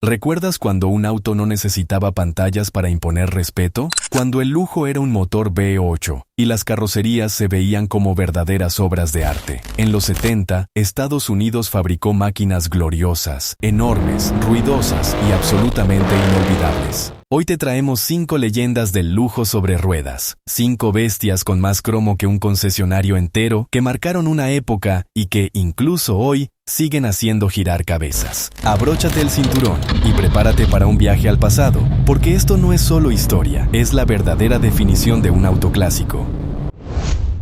¿Recuerdas cuando un auto no necesitaba pantallas para imponer respeto? Cuando el lujo era un motor V8 y las carrocerías se veían como verdaderas obras de arte. En los 70, Estados Unidos fabricó máquinas gloriosas, enormes, ruidosas y absolutamente inolvidables. Hoy te traemos 5 leyendas del lujo sobre ruedas, 5 bestias con más cromo que un concesionario entero que marcaron una época y que, incluso hoy, siguen haciendo girar cabezas. Abróchate el cinturón y prepárate para un viaje al pasado, porque esto no es solo historia, es la verdadera definición de un auto clásico.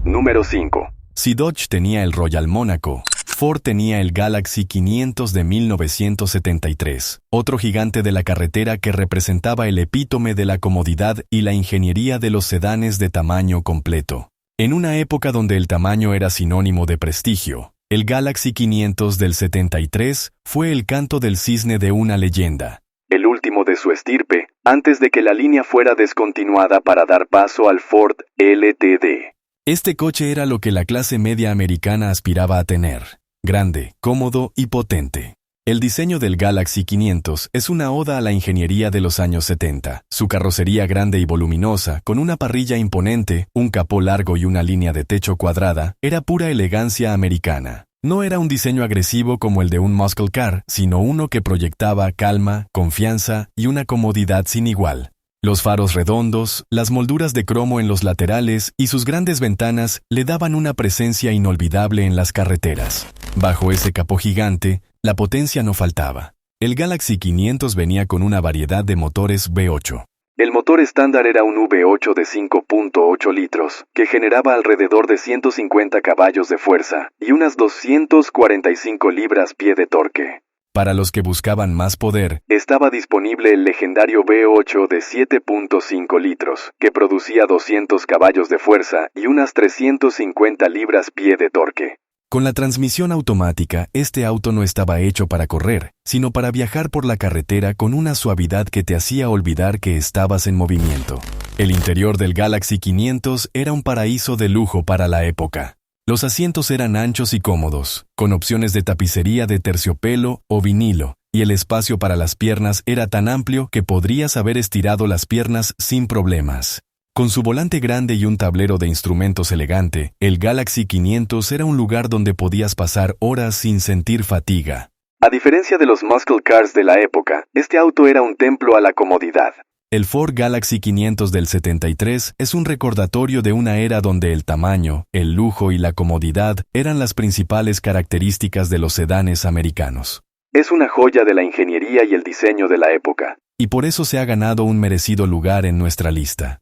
Número 5. Si Dodge tenía el Royal Mónaco, Ford tenía el Galaxy 500 de 1973, otro gigante de la carretera que representaba el epítome de la comodidad y la ingeniería de los sedanes de tamaño completo. En una época donde el tamaño era sinónimo de prestigio, el Galaxy 500 del 73 fue el canto del cisne de una leyenda. El último de su estirpe, antes de que la línea fuera descontinuada para dar paso al Ford LTD. Este coche era lo que la clase media americana aspiraba a tener: grande, cómodo y potente. El diseño del Galaxy 500 es una oda a la ingeniería de los años 70. Su carrocería grande y voluminosa, con una parrilla imponente, un capó largo y una línea de techo cuadrada, era pura elegancia americana. No era un diseño agresivo como el de un muscle car, sino uno que proyectaba calma, confianza y una comodidad sin igual. Los faros redondos, las molduras de cromo en los laterales y sus grandes ventanas le daban una presencia inolvidable en las carreteras. Bajo ese capó gigante, la potencia no faltaba. El Galaxy 500 venía con una variedad de motores V8. El motor estándar era un V8 de 5.8 litros, que generaba alrededor de 150 caballos de fuerza y unas 245 libras-pie de torque. Para los que buscaban más poder, estaba disponible el legendario V8 de 7.5 litros, que producía 200 caballos de fuerza y unas 350 libras-pie de torque. Con la transmisión automática, este auto no estaba hecho para correr, sino para viajar por la carretera con una suavidad que te hacía olvidar que estabas en movimiento. El interior del Galaxy 500 era un paraíso de lujo para la época. Los asientos eran anchos y cómodos, con opciones de tapicería de terciopelo o vinilo, y el espacio para las piernas era tan amplio que podrías haber estirado las piernas sin problemas. Con su volante grande y un tablero de instrumentos elegante, el Galaxy 500 era un lugar donde podías pasar horas sin sentir fatiga. A diferencia de los muscle cars de la época, este auto era un templo a la comodidad. El Ford Galaxy 500 del 73 es un recordatorio de una era donde el tamaño, el lujo y la comodidad eran las principales características de los sedanes americanos. Es una joya de la ingeniería y el diseño de la época. Y por eso se ha ganado un merecido lugar en nuestra lista.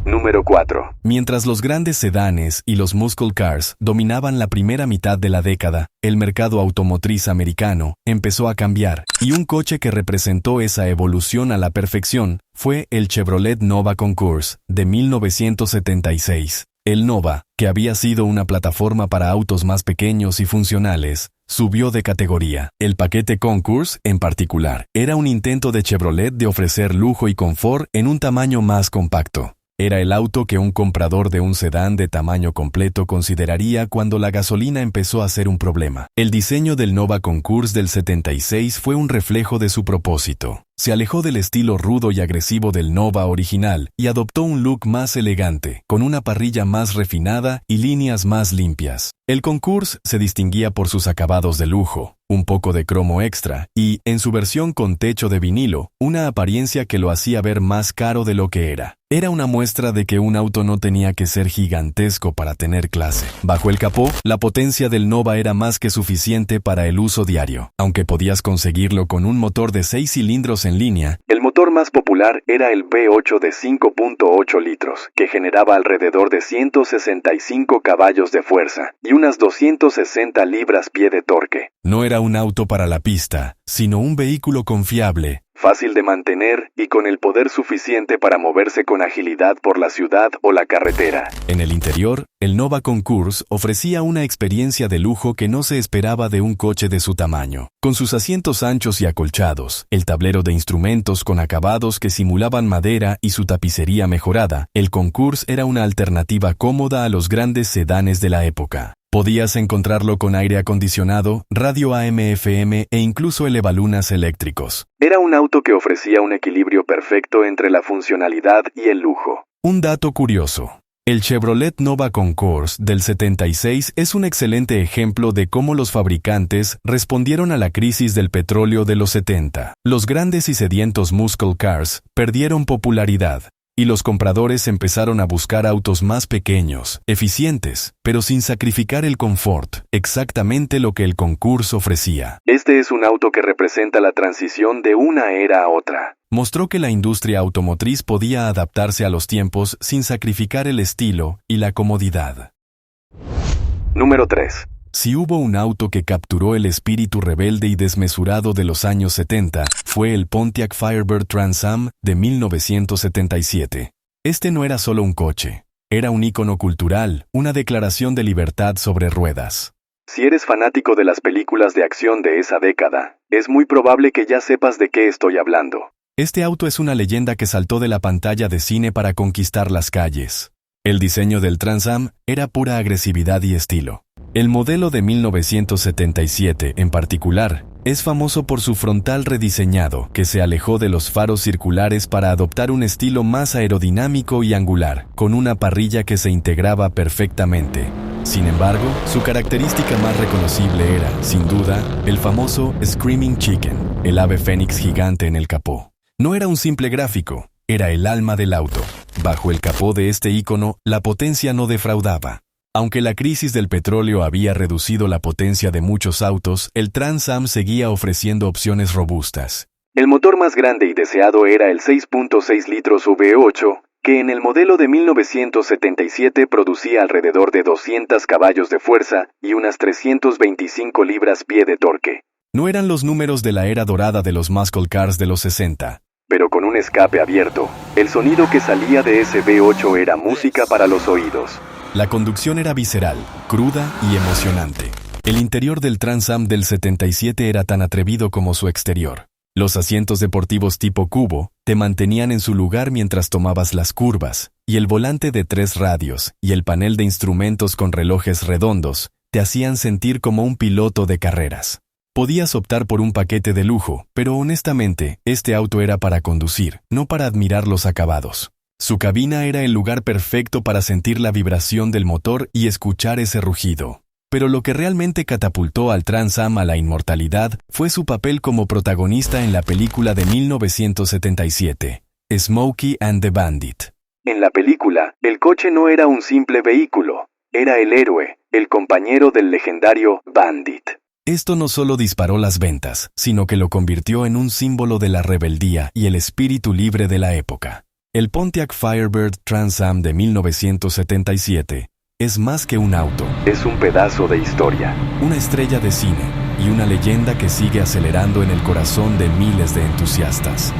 Número 4. Mientras los grandes sedanes y los muscle cars dominaban la primera mitad de la década, el mercado automotriz americano empezó a cambiar, y un coche que representó esa evolución a la perfección fue el Chevrolet Nova Concours de 1976. El Nova, que había sido una plataforma para autos más pequeños y funcionales, subió de categoría. El paquete Concours, en particular, era un intento de Chevrolet de ofrecer lujo y confort en un tamaño más compacto. Era el auto que un comprador de un sedán de tamaño completo consideraría cuando la gasolina empezó a ser un problema. El diseño del Nova Concours del 76 fue un reflejo de su propósito. Se alejó del estilo rudo y agresivo del Nova original y adoptó un look más elegante, con una parrilla más refinada y líneas más limpias. El Concours se distinguía por sus acabados de lujo, un poco de cromo extra y, en su versión con techo de vinilo, una apariencia que lo hacía ver más caro de lo que era. Era una muestra de que un auto no tenía que ser gigantesco para tener clase. Bajo el capó, la potencia del Nova era más que suficiente para el uso diario. Aunque podías conseguirlo con un motor de 6 cilindros en línea, el motor más popular era el V8 de 5.8 litros, que generaba alrededor de 165 caballos de fuerza y unas 260 libras-pie de torque. No era un auto para la pista, sino un vehículo confiable, fácil de mantener y con el poder suficiente para moverse con agilidad por la ciudad o la carretera. En el interior, el Nova Concours ofrecía una experiencia de lujo que no se esperaba de un coche de su tamaño. Con sus asientos anchos y acolchados, el tablero de instrumentos con acabados que simulaban madera y su tapicería mejorada, el Concours era una alternativa cómoda a los grandes sedanes de la época. Podías encontrarlo con aire acondicionado, radio AM/FM e incluso elevalunas eléctricos. Era un auto que ofrecía un equilibrio perfecto entre la funcionalidad y el lujo. Un dato curioso. El Chevrolet Nova Concours del 76 es un excelente ejemplo de cómo los fabricantes respondieron a la crisis del petróleo de los 70. Los grandes y sedientos muscle cars perdieron popularidad, y los compradores empezaron a buscar autos más pequeños, eficientes, pero sin sacrificar el confort, exactamente lo que el Concours ofrecía. Este es un auto que representa la transición de una era a otra. Mostró que la industria automotriz podía adaptarse a los tiempos sin sacrificar el estilo y la comodidad. Número 3. Si hubo un auto que capturó el espíritu rebelde y desmesurado de los años 70, fue el Pontiac Firebird Trans Am de 1977. Este no era solo un coche, era un ícono cultural, una declaración de libertad sobre ruedas. Si eres fanático de las películas de acción de esa década, es muy probable que ya sepas de qué estoy hablando. Este auto es una leyenda que saltó de la pantalla de cine para conquistar las calles. El diseño del Trans Am era pura agresividad y estilo. El modelo de 1977, en particular, es famoso por su frontal rediseñado, que se alejó de los faros circulares para adoptar un estilo más aerodinámico y angular, con una parrilla que se integraba perfectamente. Sin embargo, su característica más reconocible era, sin duda, el famoso Screaming Chicken, el ave fénix gigante en el capó. No era un simple gráfico, era el alma del auto. Bajo el capó de este ícono, la potencia no defraudaba. Aunque la crisis del petróleo había reducido la potencia de muchos autos, el Trans Am seguía ofreciendo opciones robustas. El motor más grande y deseado era el 6.6 litros V8, que en el modelo de 1977 producía alrededor de 200 caballos de fuerza y unas 325 libras-pie de torque. No eran los números de la era dorada de los muscle cars de los 60. Pero con un escape abierto, el sonido que salía de ese V8 era música para los oídos. La conducción era visceral, cruda y emocionante. El interior del Trans Am del 77 era tan atrevido como su exterior. Los asientos deportivos tipo cubo te mantenían en su lugar mientras tomabas las curvas, y el volante de 3 radios y el panel de instrumentos con relojes redondos te hacían sentir como un piloto de carreras. Podías optar por un paquete de lujo, pero honestamente, este auto era para conducir, no para admirar los acabados. Su cabina era el lugar perfecto para sentir la vibración del motor y escuchar ese rugido. Pero lo que realmente catapultó al Trans Am a la inmortalidad fue su papel como protagonista en la película de 1977, Smokey and the Bandit. En la película, el coche no era un simple vehículo, era el héroe, el compañero del legendario Bandit. Esto no solo disparó las ventas, sino que lo convirtió en un símbolo de la rebeldía y el espíritu libre de la época. El Pontiac Firebird Trans Am de 1977 es más que un auto. Es un pedazo de historia. Una estrella de cine y una leyenda que sigue acelerando en el corazón de miles de entusiastas.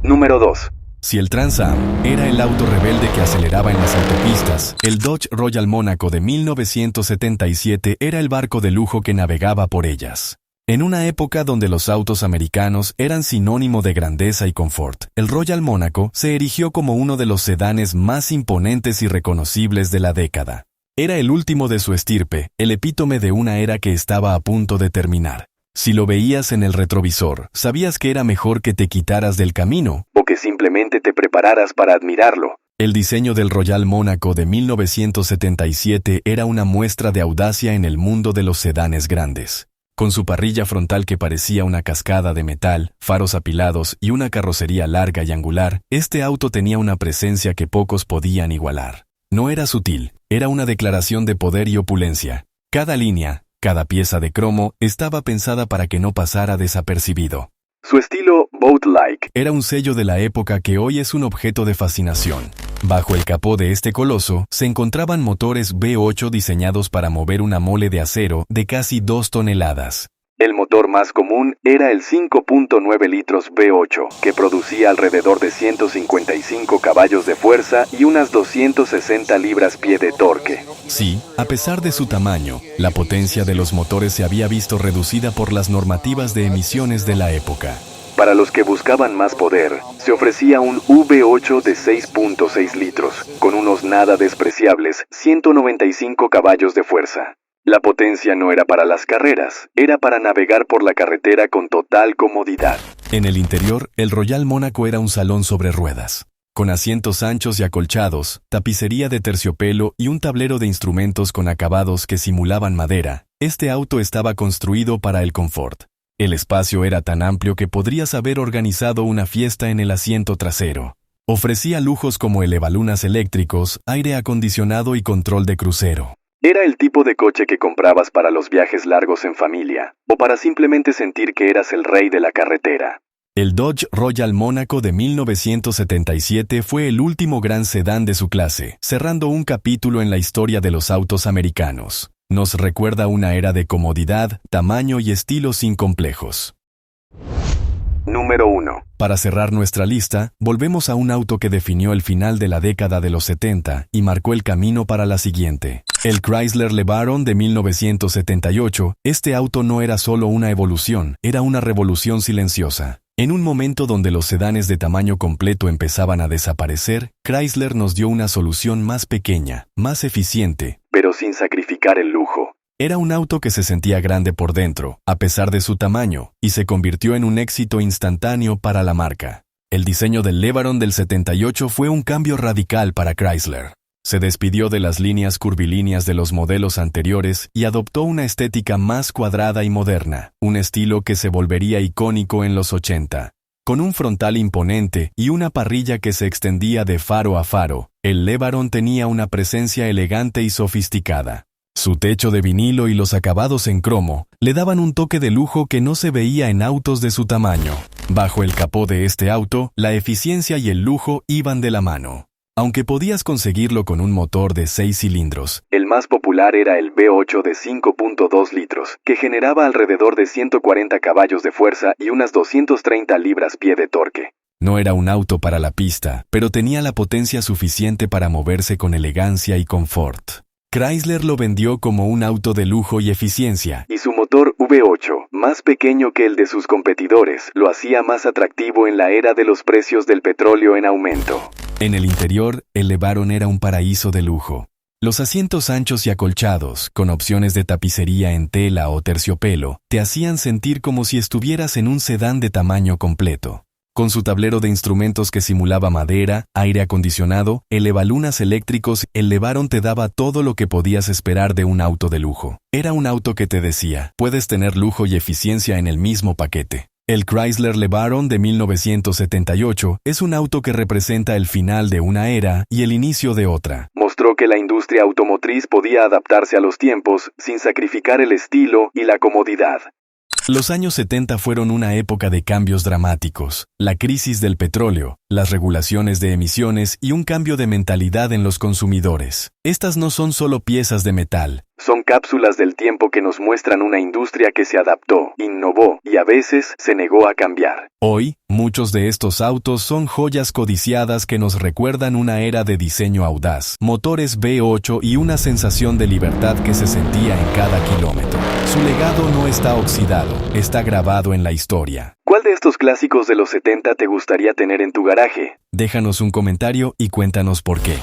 Número 2. Si el Trans Am era el auto rebelde que aceleraba en las autopistas, el Dodge Royal Monaco de 1977 era el barco de lujo que navegaba por ellas. En una época donde los autos americanos eran sinónimo de grandeza y confort, el Royal Monaco se erigió como uno de los sedanes más imponentes y reconocibles de la década. Era el último de su estirpe, el epítome de una era que estaba a punto de terminar. Si lo veías en el retrovisor, sabías que era mejor que te quitaras del camino, o que simplemente te prepararas para admirarlo. El diseño del Royal Monaco de 1977 era una muestra de audacia en el mundo de los sedanes grandes. Con su parrilla frontal que parecía una cascada de metal, faros apilados y una carrocería larga y angular, este auto tenía una presencia que pocos podían igualar. No era sutil, era una declaración de poder y opulencia. Cada línea, cada pieza de cromo estaba pensada para que no pasara desapercibido. Su estilo boat-like era un sello de la época que hoy es un objeto de fascinación. Bajo el capó de este coloso se encontraban motores V8 diseñados para mover una mole de acero de casi 2 toneladas. El motor más común era el 5.9 litros V8, que producía alrededor de 155 caballos de fuerza y unas 260 libras-pie de torque. Sí, a pesar de su tamaño, la potencia de los motores se había visto reducida por las normativas de emisiones de la época. Para los que buscaban más poder, se ofrecía un V8 de 6.6 litros, con unos nada despreciables 195 caballos de fuerza. La potencia no era para las carreras, era para navegar por la carretera con total comodidad. En el interior, el Royal Mónaco era un salón sobre ruedas, con asientos anchos y acolchados, tapicería de terciopelo y un tablero de instrumentos con acabados que simulaban madera. Este auto estaba construido para el confort. El espacio era tan amplio que podrías haber organizado una fiesta en el asiento trasero. Ofrecía lujos como elevalunas eléctricos, aire acondicionado y control de crucero. Era el tipo de coche que comprabas para los viajes largos en familia, o para simplemente sentir que eras el rey de la carretera. El Dodge Royal Mónaco de 1977 fue el último gran sedán de su clase, cerrando un capítulo en la historia de los autos americanos. Nos recuerda una era de comodidad, tamaño y estilo sin complejos. Número 1. Para cerrar nuestra lista, volvemos a un auto que definió el final de la década de los 70 y marcó el camino para la siguiente. El Chrysler LeBaron de 1978, este auto no era solo una evolución, era una revolución silenciosa. En un momento donde los sedanes de tamaño completo empezaban a desaparecer, Chrysler nos dio una solución más pequeña, más eficiente, pero sin sacrificar el lujo. Era un auto que se sentía grande por dentro, a pesar de su tamaño, y se convirtió en un éxito instantáneo para la marca. El diseño del LeBaron del 78 fue un cambio radical para Chrysler. Se despidió de las líneas curvilíneas de los modelos anteriores y adoptó una estética más cuadrada y moderna, un estilo que se volvería icónico en los 80. Con un frontal imponente y una parrilla que se extendía de faro a faro, el LeBaron tenía una presencia elegante y sofisticada. Su techo de vinilo y los acabados en cromo le daban un toque de lujo que no se veía en autos de su tamaño. Bajo el capó de este auto, la eficiencia y el lujo iban de la mano. Aunque podías conseguirlo con un motor de 6 cilindros. El más popular era el V8 de 5.2 litros, que generaba alrededor de 140 caballos de fuerza y unas 230 libras-pie de torque. No era un auto para la pista, pero tenía la potencia suficiente para moverse con elegancia y confort. Chrysler lo vendió como un auto de lujo y eficiencia. Y su motor V8, más pequeño que el de sus competidores, lo hacía más atractivo en la era de los precios del petróleo en aumento. En el interior, el LeBaron era un paraíso de lujo. Los asientos anchos y acolchados, con opciones de tapicería en tela o terciopelo, te hacían sentir como si estuvieras en un sedán de tamaño completo. Con su tablero de instrumentos que simulaba madera, aire acondicionado, elevalunas eléctricos, el LeBaron te daba todo lo que podías esperar de un auto de lujo. Era un auto que te decía, puedes tener lujo y eficiencia en el mismo paquete. El Chrysler LeBaron de 1978 es un auto que representa el final de una era y el inicio de otra. Mostró que la industria automotriz podía adaptarse a los tiempos sin sacrificar el estilo y la comodidad. Los años 70 fueron una época de cambios dramáticos, la crisis del petróleo, las regulaciones de emisiones y un cambio de mentalidad en los consumidores. Estas no son solo piezas de metal. Son cápsulas del tiempo que nos muestran una industria que se adaptó, innovó y a veces se negó a cambiar. Hoy, muchos de estos autos son joyas codiciadas que nos recuerdan una era de diseño audaz, motores V8 y una sensación de libertad que se sentía en cada kilómetro. Su legado no está oxidado, está grabado en la historia. ¿Cuál de estos clásicos de los 70 te gustaría tener en tu garaje? Déjanos un comentario y cuéntanos por qué.